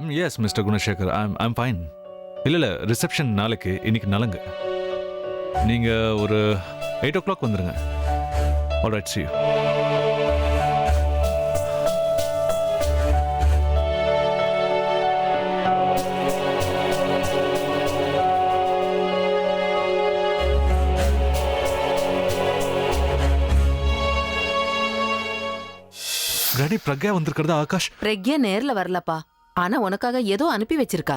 S mister Gunasekar, I'm fine. இல்லை reception நாளைக்கு, இன்னைக்கு நலங்கு. நீங்கள் ஒரு 8 o'clock வந்துடுங்க. Alright, see you. கிராணி, பிரக்யா வந்திருக்கிறதா ஆகாஷ்? பிரக்யா நேர்ல வரலப்பா, ஆனா உனக்காக ஏதோ அனுப்பி வச்சிருக்கா.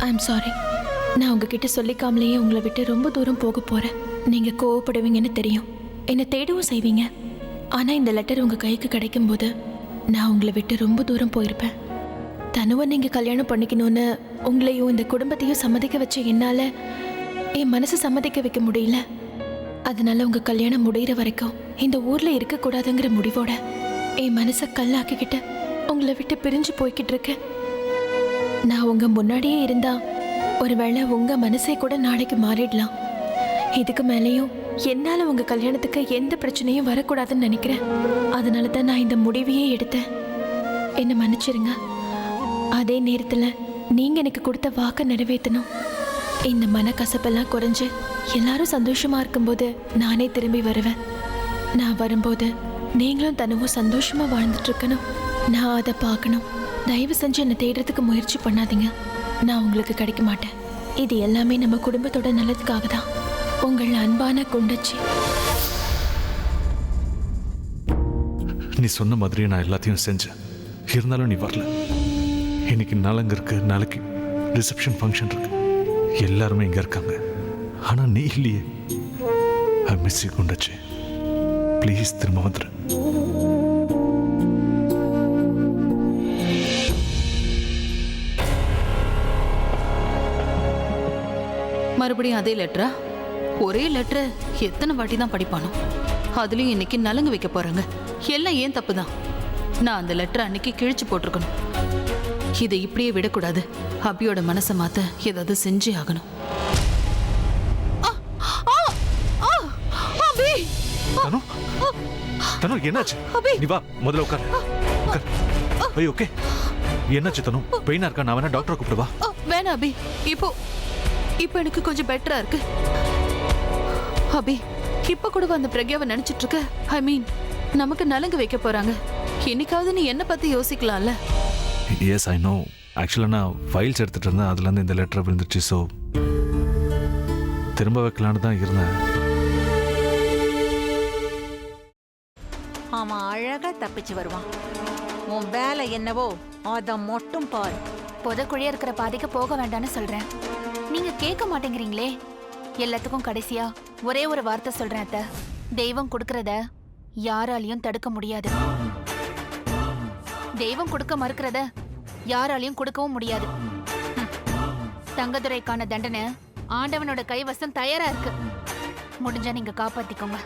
I'm sorry. நான் உங்ககிட்ட சொல்லிக்காமலேயே உங்களை விட்டு ரொம்ப தூரம் போக போறேன். நீங்க கோவப்படுவீங்கன்னு தெரியும், என்னை தேடவும் செய்வீங்க. ஆனா இந்த லெட்டர் உங்க கைக்கு கிடைக்கும் போது நான் உங்களை விட்டு ரொம்ப தூரம் போயிருப்பேன். தனுவை நீங்க கல்யாணம் பண்ணிக்கணும்னு உங்களையும் இந்த குடும்பத்தையும் சம்மதிக்க வச்ச என்னால என் மனசு சம்மதிக்க வைக்க முடியல. அதனால உங்க கல்யாணம் முடிகிற வரைக்கும் இந்த ஊர்ல இருக்கக்கூடாதுங்கிற முடிவோட என் மனசை கல்லாக்கிக்கிட்டு உங்களை விட்டு பிரிஞ்சு போய்கிட்டு இருக்கேன். நான் உங்க முன்னாடியே இருந்தா ஒருவேளை உங்க மனசை கூட நாளைக்கு மாறிடலாம். இதுக்கு மேலேயும் என்னால உங்க கல்யாணத்துக்கு எந்த பிரச்சனையும் வரக்கூடாதுன்னு நினைக்கிறேன். அதனால தான் நான் இந்த முடிவையே எடுத்தேன். என்னை மன்னிச்சிருங்க. அதே நேரத்துல நீங்க எனக்கு கொடுத்த வாக்கை நிறைவேற்றணும். இந்த மனக்கசப்பெல்லாம் குறைஞ்சு எல்லாரும் சந்தோஷமா இருக்கும்போது நானே திரும்பி வருவேன். நான் வரும்போது நீங்களும் தனுவும் சந்தோஷமா வாழ்ந்துட்டு இருக்கணும். நான் அதை பார்க்கணும். தயவு செஞ்சு என்னை தேடுறதுக்கு முயற்சி பண்ணாதீங்க. நான் உங்களுக்கு கிடைக்க மாட்டேன். இது எல்லாமே நம்ம குடும்பத்தோட நல்லதுக்காக தான். உங்கள் அன்பான குண்டச்சி. நீ சொன்ன மாதிரியே நான் எல்லாத்தையும் செஞ்சேன். இருந்தாலும் நீ வரல. இன்னைக்கு நலங்கு இருக்கு, நாளைக்கு ரிசப்ஷன் ஃபங்க்ஷன் இருக்கு, எல்லாருமே இங்க இருக்காங்க. ஆனா நீ இல்லையே. ஐ மிஸ் யூ குண்டச்சி. ப்ளீஸ் திரும்ப வந்துரு. மறுபடியும் அதே லெட்டரா? ஒரே லெட்டரை எத்தனை வாட்டி தான் படிப்பானோ? அதுலயும் இன்னைக்கு நலங்கு வைக்க போறாங்க. எல்லாம் ஏன் தப்பு தான். நான் அந்த லெட்டரை அன்னைக்கு கிழிச்சு போட்டிருக்கணும். இதை இப்படியே விடக்கூடாது. அபியோட மனசை மாத்த ஏதாவது செஞ்சே ஆகணும். தனு, என்னாச்சு? நீ வா, முதல்ல உட்கார். ஐயோ, ஓகே. என்னாச்சு தனு? பெயினா இருக்கா? நான் வேணா டாக்டரை கூப்பிடுவா? வேணா அபி, இப்போ எனக்கு கொஞ்சம் பெட்டரா இருக்கு. அபி, இப்ப கூட அந்த பிரக்யாவை நினைச்சிட்டு இருக்க. ஐ மீன், நமக்கு நலங்கு வைக்க போறாங்க. என்னைக்காவது நீ என்ன பத்தி யோசிக்கலாம்ல? S, I know. ஆக்சுவலாக நான் ஃபைல்ஸ் எடுத்துட்டு இருந்தேன். அதுலேருந்து இந்த லெட்டர் விழுந்துச்சு. ஸோ திரும்ப வைக்கலான்னு தான் இருந்தேன். அவன் அழகா தப்பிச்சு வருவான். உன் வேலை என்னவோ அதை மட்டும் பாரு. புதக்குழியா இருக்கிற பாதைக்கு போக வேண்டாம்னு சொல்றேன். நீங்க கேட்க மாட்டேங்கிறீங்களே. எல்லாத்துக்கும் கடைசியா ஒரே ஒரு வார்த்தை சொல்றேன் அத்தை. தெய்வம் கொடுக்கறத யாராலையும் தடுக்க முடியாது. தெய்வம் கொடுக்க மறுக்கிறத யாராலையும் கொடுக்கவும் முடியாது. தங்கதுரைக்கான தண்டனை ஆண்டவனோட கைவசம் தயாரா இருக்கு. முடிஞ்சா நீங்க காப்பாத்திக்கோங்க.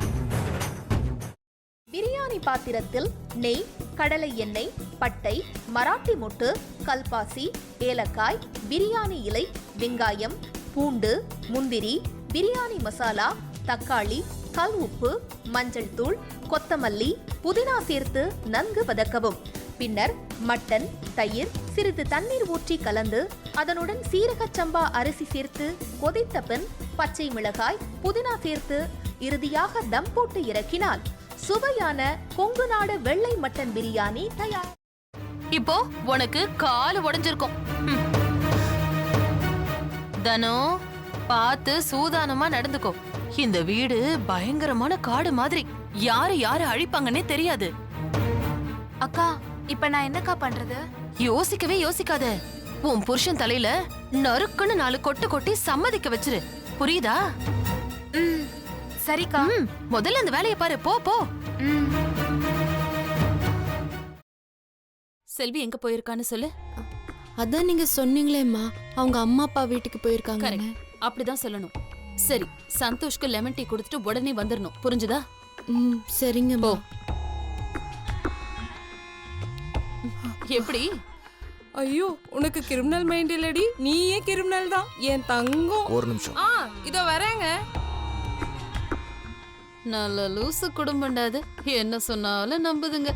பிரியாணி பாத்திரத்தில் நெய், கடலை எண்ணெய், பட்டை, மராட்டி மொட்டு, கல்பாசி, ஏலக்காய், பிரியாணி இலை, வெங்காயம், பூண்டு, முந்திரி, பிரியாணி மசாலா, தக்காளி, கல் உப்பு, மஞ்சள் தூள், கொத்தமல்லி, புதினா சேர்த்து நன்கு வதக்கவும். பின்னர் மட்டன், தயிர், சிறிது தண்ணீர் ஊற்றி கலந்து அதனுடன் சீரக சம்பா அரிசி சேர்த்து கொதித்த பின் பச்சை மிளகாய், புதினா சேர்த்து இறுதியாக தம் போட்டு இறக்கினால் சுவையான கொங்கு நாடு வெள்ளை மட்டன் பிரியாணி தயார். இப்போ உனக்கு கால் உடைஞ்சிருக்கும். தனு, பார்த்து சூதானமா நடந்துக்கோ. இந்த வீடு பயங்கரமான காடு மாதிரி. யாரு அழிப்பாங்கன்னே தெரியாது. அக்கா, இப்ப நான் என்னக்கா பண்றது? யோசிக்கவே யோசிக்காத. உன் புருஷன் தலையில நறுக்குன்னு 4 கொட்டு கொட்டி சம்மதிக்க வச்சிரு. புரியுதா? சரிக்கா. முதல்ல அந்த வேலையை பாரு. போ போ. செல்வி எங்க போயிருக்கான்னு சொல்லு. அதான் நீங்க சொன்னீங்களேம்மா, அவங்க அம்மா அப்பா வீட்டுக்கு போயிருக்காங்க. அப்படிதான் சொல்லணும். சரி, சந்தோஷ்க்கு லெமன் டீ கொடுத்துட்டு உடனே வந்துடணும். புரிஞ்சுதா? சரிங்க. போ. எப்படி? ஐயோ, உனக்கு கிரிமினல் மைண்ட் இல்லடி, நீயே கிரிமினல் தான் என் தங்கம். ஒரு நிமிஷம். இதோ வரேங்க. நல்ல லூசு குடும்பம்டாது என்ன சொன்னாலும் நம்புதுங்க